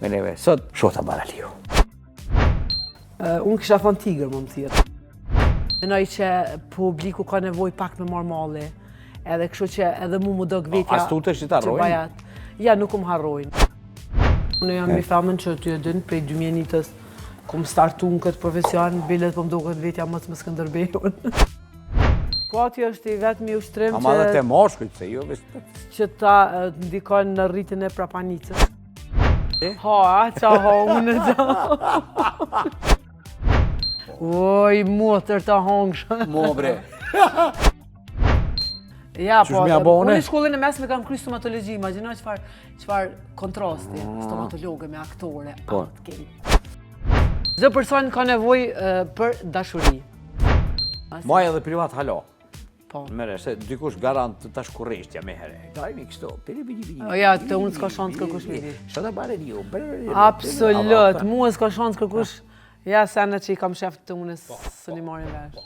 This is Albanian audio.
me neve. Sot, shota Baraliu. Unë kisha thonë tigër, më më thirë. Menoj që publiku ka nevoj pak me marmalli, edhe kështu që edhe mu më do gëvetja... As tu të që ta harrojnë? Ja, nuk më harrojnë. Unë jam mi femën që ty e dënë, prej 2001-ës, kom startu në këtë profesion, bilet po më do këtë vetja mësë më Skënderbejun. Po ati është i vetëmi ushtrim që... Ama dhe te moshkujt, se jo vështë... Që ta ndikon në rritin e prapanicës. Ha, qa ha, unë e qa. Oj, motër të hongshë. Mo, bre. Ja, po, unë i shkollin e mesme kam kry stomatologi, imaginoj qëfar kontrasti, stomatologe me aktore, atë kej. Çdo person ka nevoj për dashuri. Maj edhe privat halo. Po. Mere, se dikush garant të shkurreshtja me here. Dajmi kështu, ja, të unë s'ka shansë kërkush me di. Shota Baraliu. Absolut, mu s'ka shansë kërkush. Ja, se në që i kam shef të unë së një marin vesh.